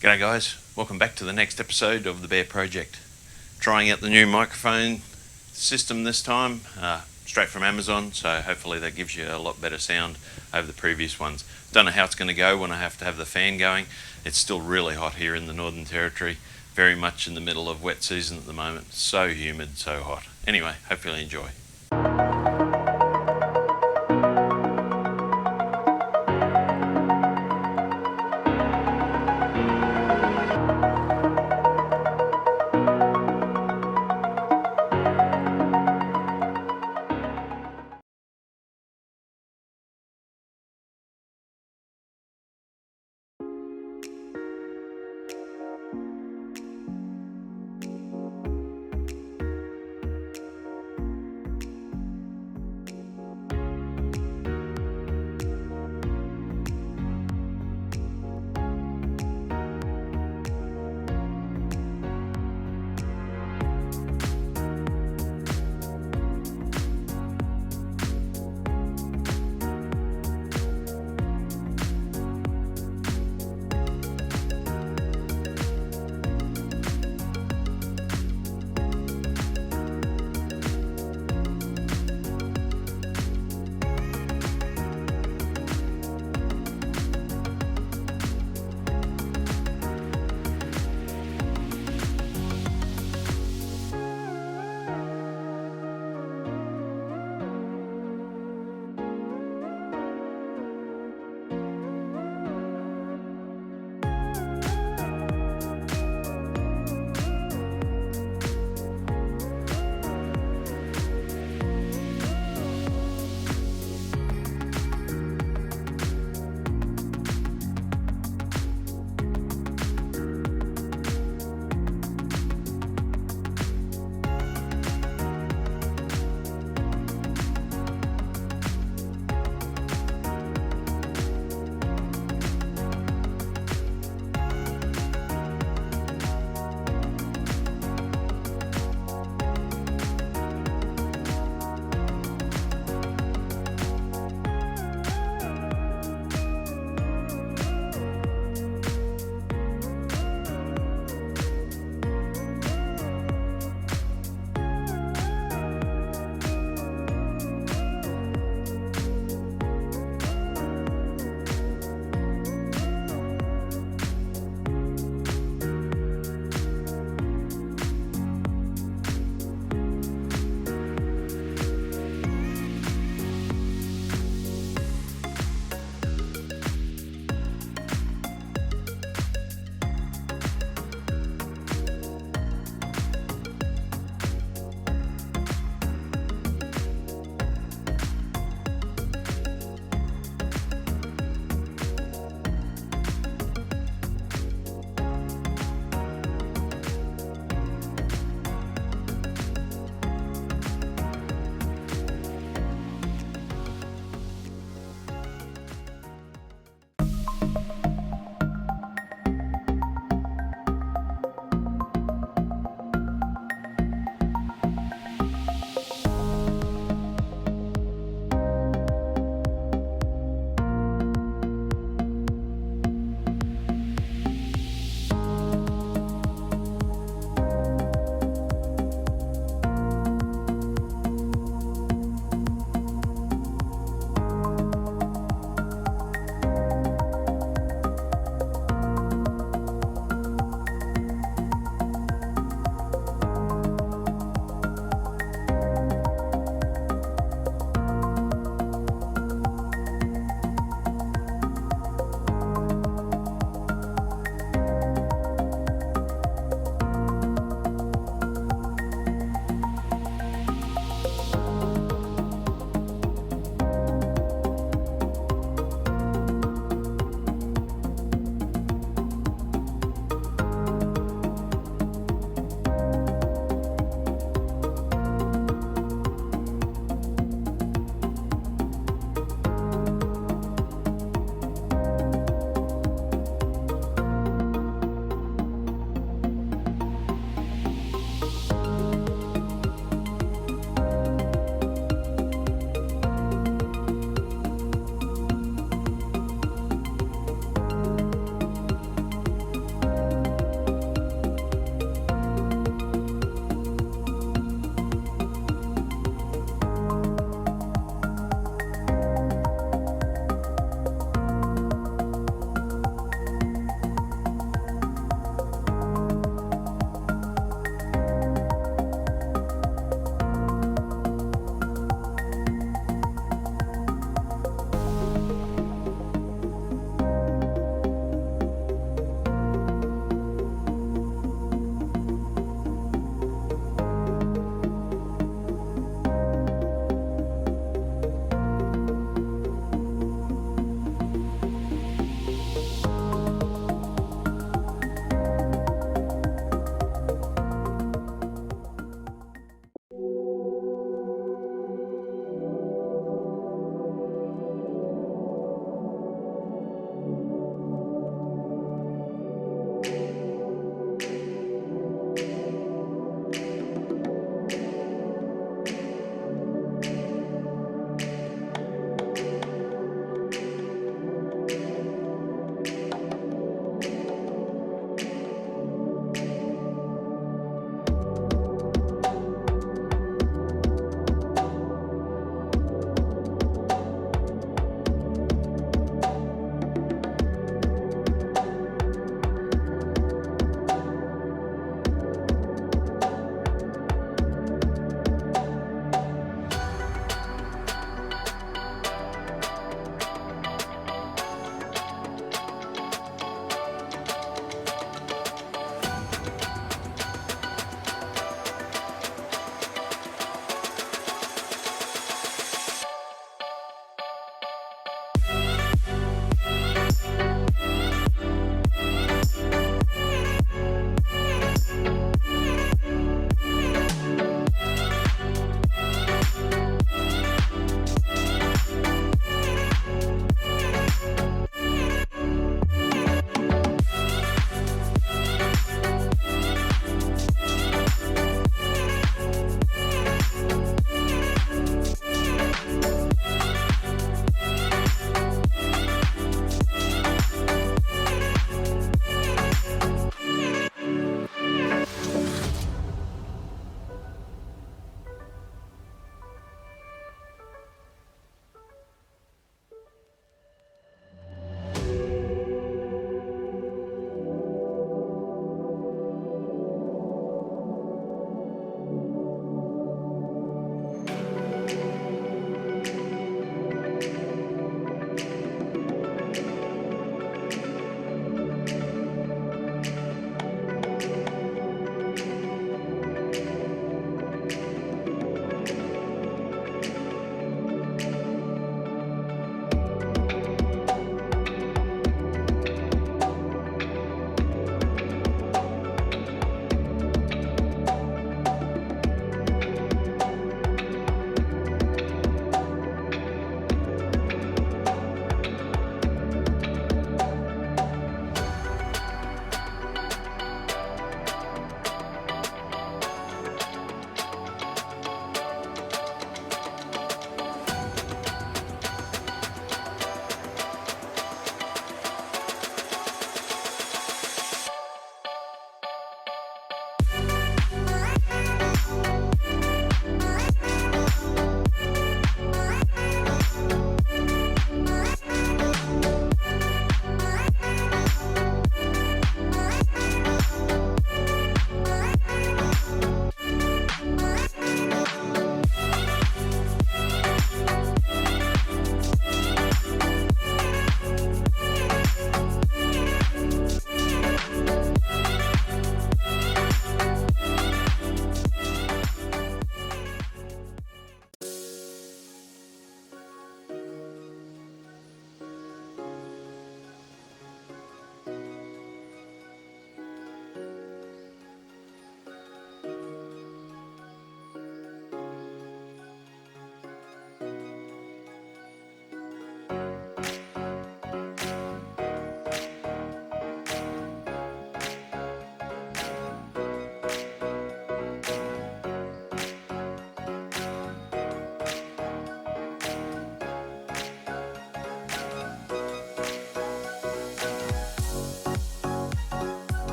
G'day guys, welcome back to the next episode of the Bear Project. Trying out the new microphone system this time, straight from Amazon, so hopefully that gives you a lot better sound over the previous ones. Don't know how it's going to go when I have to have the fan going. It's still really hot here in the Northern Territory, very much in the middle of wet season at the moment. So humid, so hot. Anyway, hopefully you enjoy.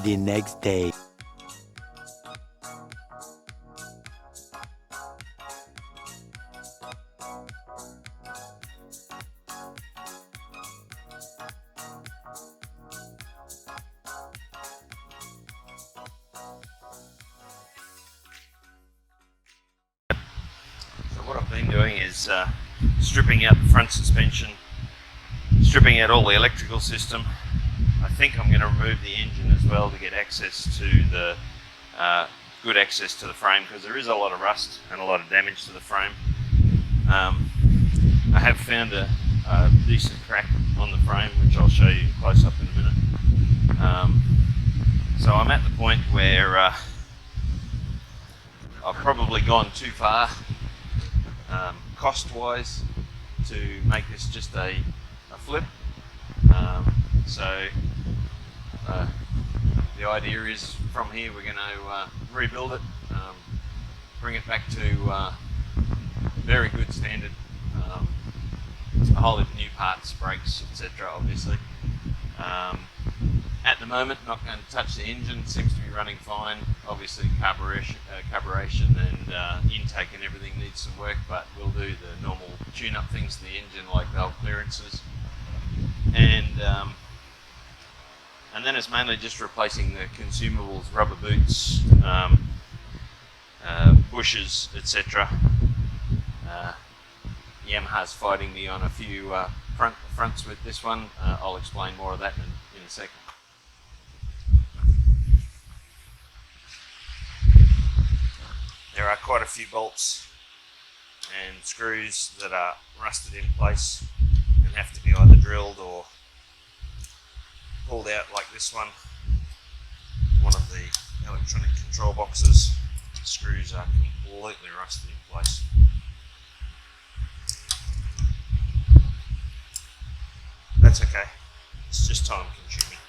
the next day. What I've been doing is stripping out the front suspension, stripping out all the electrical system. I think I'm going to remove the engine as well to get access to the good access to the frame, because there is a lot of rust and a lot of damage to the frame. I have found a decent crack on the frame, which I'll show you close up in a minute. So I'm at the point where I've probably gone too far cost-wise to make this just a flip. The idea is from here we're going to rebuild it, bring it back to very good standard, a whole heap of new parts, brakes, etc. obviously. At the moment, not going to touch the engine, seems to be running fine. Obviously carburation and intake and everything needs some work, but we'll do the normal tune-up things to the engine, like valve clearances. And then it's mainly just replacing the consumables, rubber boots, bushes, etc. Yamaha's fighting me on a few fronts with this one. I'll explain more of that in a second. There are quite a few bolts and screws that are rusted in place and have to be either drilled or pulled out, like this one. One of the electronic control boxes, the screws are completely rusted in place. That's okay, it's just time consuming.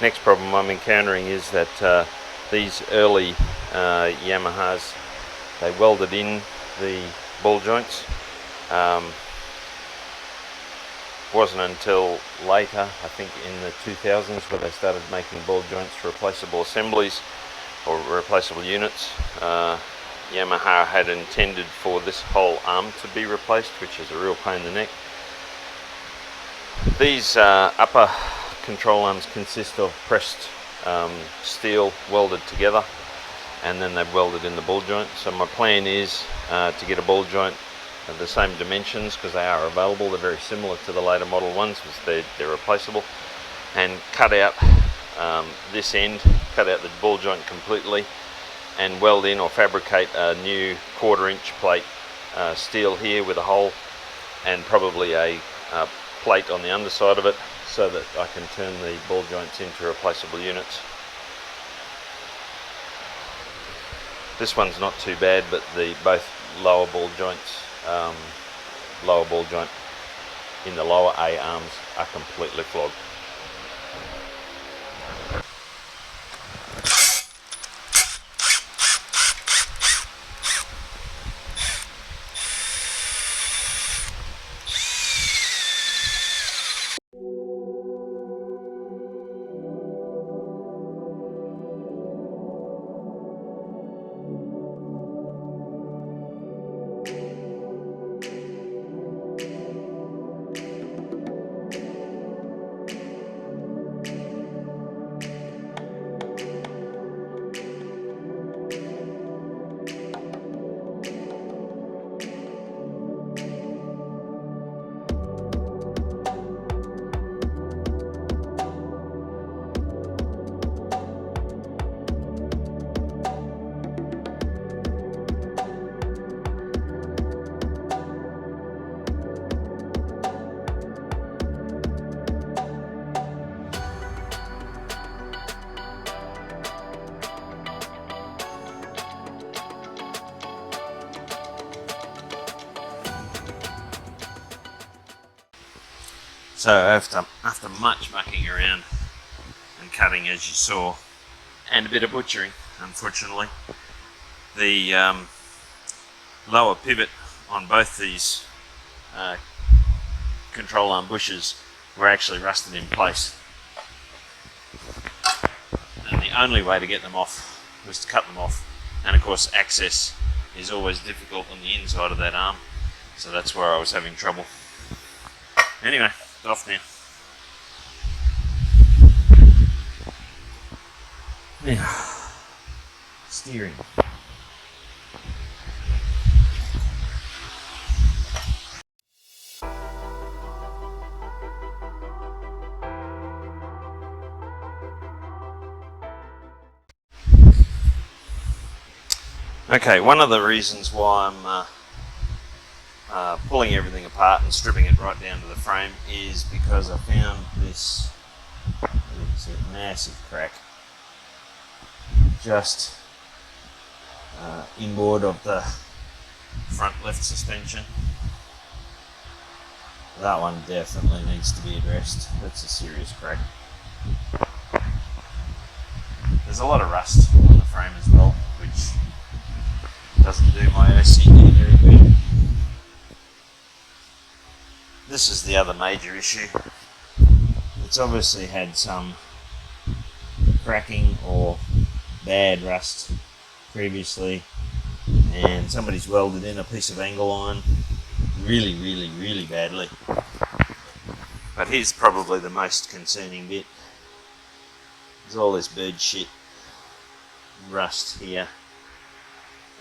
Next problem I'm encountering is that these early Yamahas, they welded in the ball joints. Wasn't until later, I think in the 2000s, where they started making ball joints for replaceable assemblies or replaceable units. Yamaha had intended for this whole arm to be replaced, which is a real pain in the neck. These upper control arms consist of pressed steel welded together, and then they've welded in the ball joint. So my plan is to get a ball joint of the same dimensions, because they are available. They're very similar to the later model ones, because they're replaceable, and cut out this end, cut out the ball joint completely, and weld in or fabricate a new 1/4 inch plate steel here with a hole, and probably a plate on the underside of it, so that I can turn the ball joints into replaceable units. This one's not too bad, but both lower ball joints, lower ball joint in the lower A arms are completely flogged. So after much mucking around and cutting, as you saw, and a bit of butchering, unfortunately, the lower pivot on both these control arm bushes were actually rusted in place. only way to get them off was to cut them off, and of course access is always difficult on the inside of that arm, so that's where I was having trouble. Anyway, it's off now. Now, steering. Okay, one of the reasons why I'm pulling everything apart and stripping it right down to the frame is because I found this massive crack just inboard of the front left suspension. That one definitely needs to be addressed. That's a serious crack. There's a lot of rust on the frame as well, which doesn't do my OCD very good. This is the other major issue. It's obviously had some cracking or bad rust previously, and somebody's welded in a piece of angle iron really badly. But here's probably the most concerning bit. There's all this bird shit rust here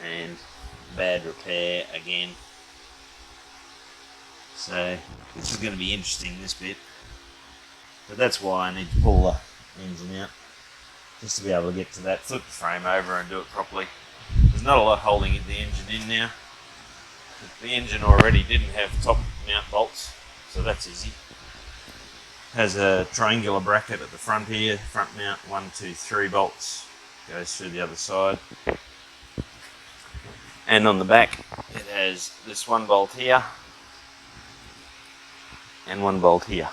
and bad repair again. So this is going to be interesting, this bit. But that's why I need to pull the engine out, just to be able to get to that, flip the frame over and do it properly. There's not a lot holding the engine in now. The engine already didn't have top mount bolts, so that's easy. Has a triangular bracket at the front here, front mount 1, 2, 3 bolts, goes through the other side. And on the back it has this 1 bolt here and 1 bolt here.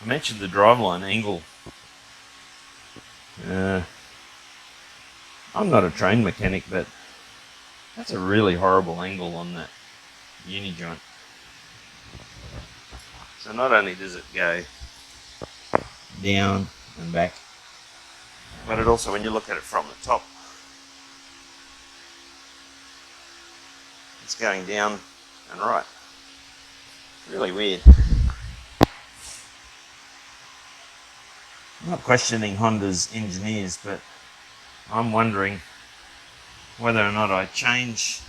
I mentioned the driveline angle. I'm not a trained mechanic, but that's a really horrible angle on that uni joint. So not only does it go down and back, but it also, when you look at it from the top, it's going down and right. Really weird. I'm not questioning Honda's engineers, but I'm wondering whether or not I change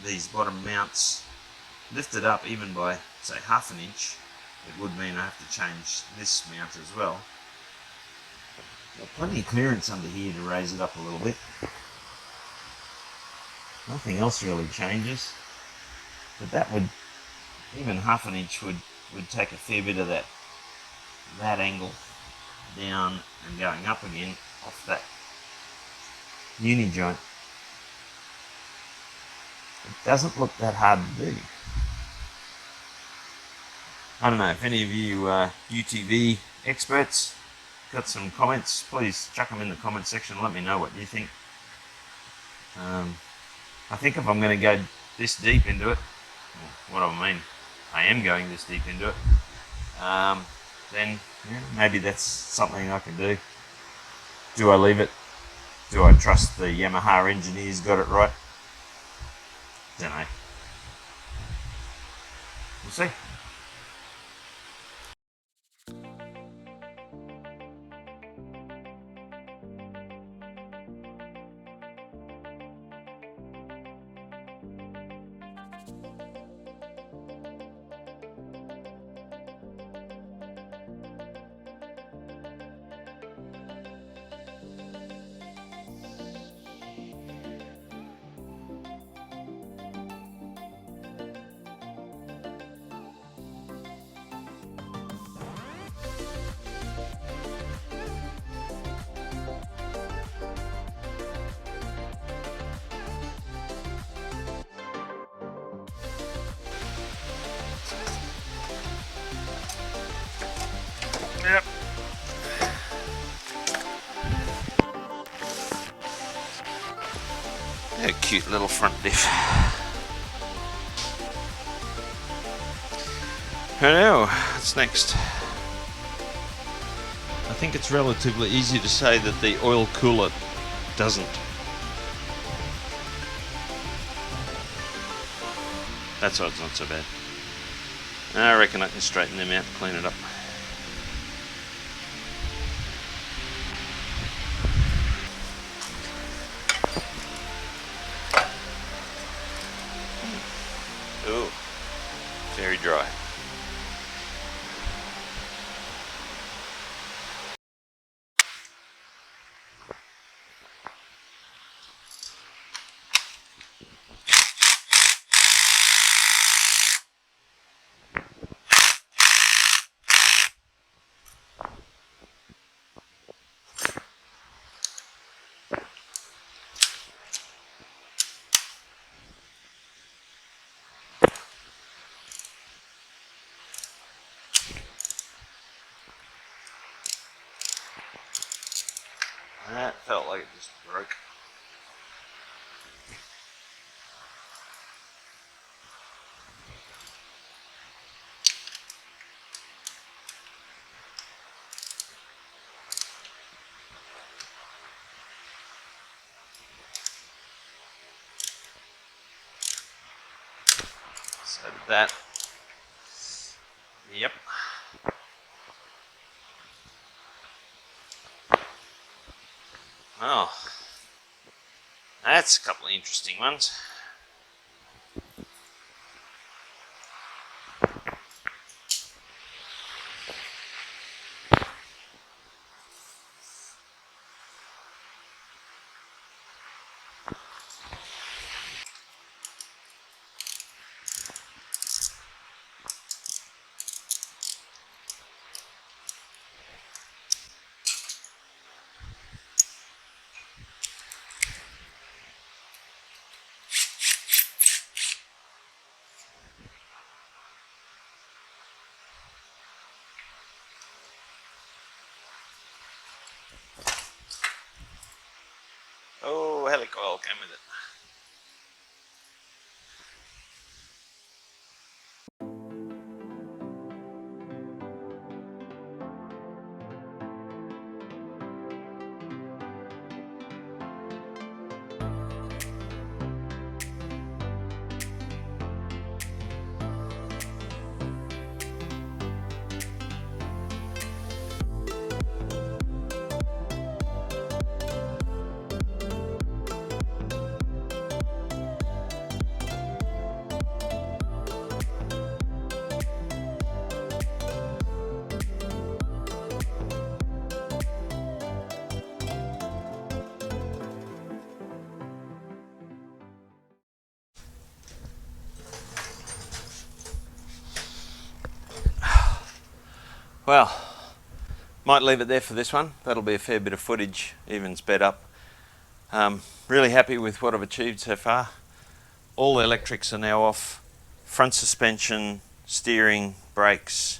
these bottom mounts, lift it up even by, say, 1/2 inch. It would mean I have to change this mount as well. Got plenty of clearance under here to raise it up a little bit. Nothing else really changes, but that would, even 1/2 inch would take a fair bit of that angle down and going up again off that uni joint. It doesn't look that hard to do. I don't know if any of you UTV experts got some comments, please chuck them in the comment section and let me know what you think. I think if I'm going to go this deep into it, what I mean, I am going this deep into it, then maybe that's something I can do. Do I leave it? Do I trust the Yamaha engineers got it right? Don't know. We'll see. Yep. A cute little front diff. Now, what's next? I think it's relatively easy to say that the oil cooler doesn't. That's why it's not so bad. I reckon I can straighten them out and clean it up. Ooh, very dry. That felt like it just broke. So did that. Yep. Oh, that's a couple of interesting ones. Oh, helicoil came with it. Well, might leave it there for this one. That'll be a fair bit of footage, even sped up. Really happy with what I've achieved so far. All the electrics are now off. Front suspension, steering, brakes,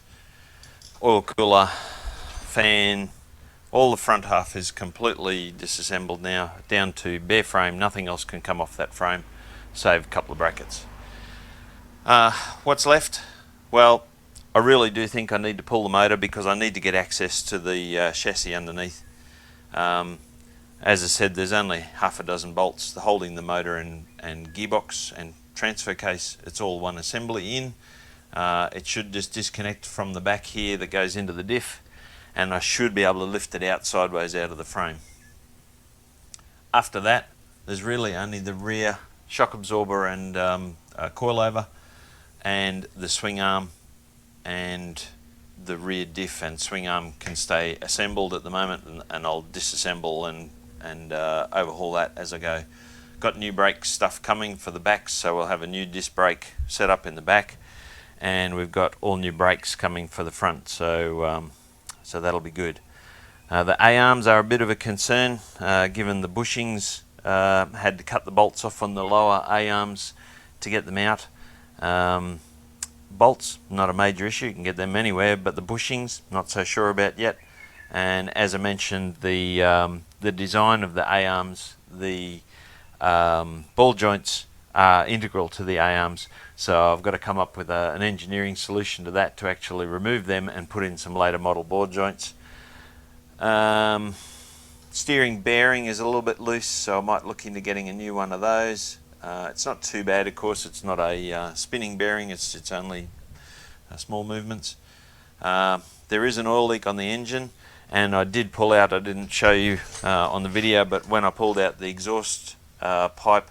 oil cooler, fan. All the front half is completely disassembled now, down to bare frame. Nothing else can come off that frame, save a couple of brackets. What's left? Well, I really do think I need to pull the motor because I need to get access to the chassis underneath. As I said, there's only half a dozen bolts holding the motor and gearbox and transfer case. It's all one assembly in. It should just disconnect from the back here that goes into the diff, and I should be able to lift it out sideways out of the frame. After that, there's really only the rear shock absorber and coilover and the swing arm, and the rear diff and swing arm can stay assembled at the moment, and I'll disassemble and overhaul that as I go. Got new brake stuff coming for the backs, so we'll have a new disc brake set up in the back, and we've got all new brakes coming for the front, so that'll be good. The A-arms are a bit of a concern, given the bushings. Had to cut the bolts off on the lower A-arms to get them out. Bolts, not a major issue, you can get them anywhere, but the bushings, not so sure about yet. And as I mentioned, the design of the A-arms, the ball joints are integral to the A-arms. So I've got to come up with an engineering solution to that to actually remove them and put in some later model board joints. Steering bearing is a little bit loose, so I might look into getting a new one of those. It's not too bad, of course. It's not a spinning bearing, it's only small movements. There is an oil leak on the engine, and I did pull out, I didn't show you on the video, but when I pulled out the exhaust pipe,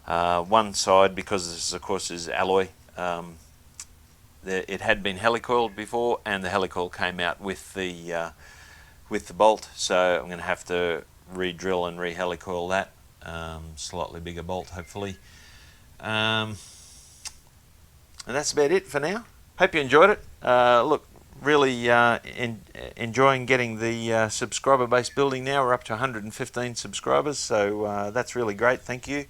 one side, because this of course is alloy, it had been helicoiled before, and the helicoil came out with the bolt, so I'm going to have to re-drill and re-helicoil that. Slightly bigger bolt, hopefully. And that's about it for now. Hope you enjoyed it. Look, really enjoying getting the subscriber base building now. We're up to 115 subscribers, so that's really great. Thank you.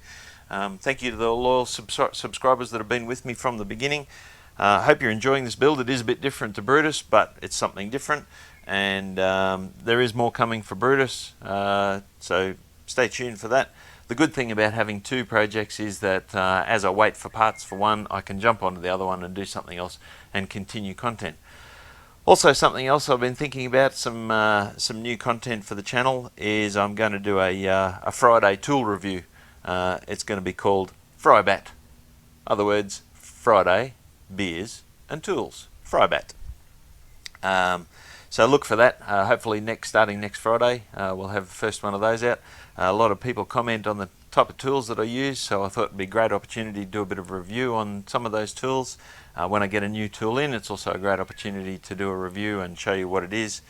Thank you to the loyal subscribers that have been with me from the beginning. Hope you're enjoying this build. It is a bit different to Brutus, but it's something different, and there is more coming for Brutus, so stay tuned for that. The good thing about having two projects is that as I wait for parts for one, I can jump onto the other one and do something else and continue content. Also, something else I've been thinking about, some new content for the channel, is I'm going to do a Friday tool review. It's going to be called Frybat. Other words, Friday, beers and tools. Frybat. So look for that. Hopefully starting next Friday, we'll have the first one of those out. A lot of people comment on the type of tools that I use, so I thought it'd be a great opportunity to do a bit of a review on some of those tools. When I get a new tool in, it's also a great opportunity to do a review and show you what it is.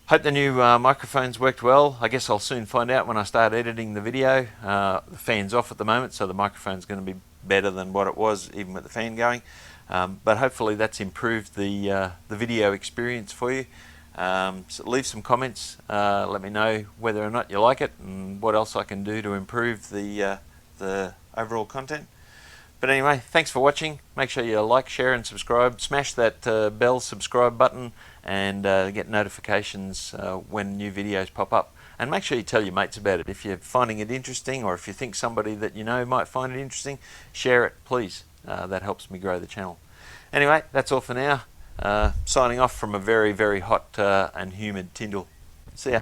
Hope the new microphones worked well. I guess I'll soon find out when I start editing the video. The fan's off at the moment, so the microphone's going to be better than what it was even with the fan going. But hopefully that's improved the video experience for you. So leave some comments, let me know whether or not you like it and what else I can do to improve the overall content. But anyway, thanks for watching. Make sure you like, share and subscribe. Smash that bell subscribe button and get notifications when new videos pop up. And make sure you tell your mates about it. If you're finding it interesting, or if you think somebody that you know might find it interesting, share it, please. That helps me grow the channel. Anyway, that's all for now. Signing off from a very, very hot and humid Tyndall. See ya.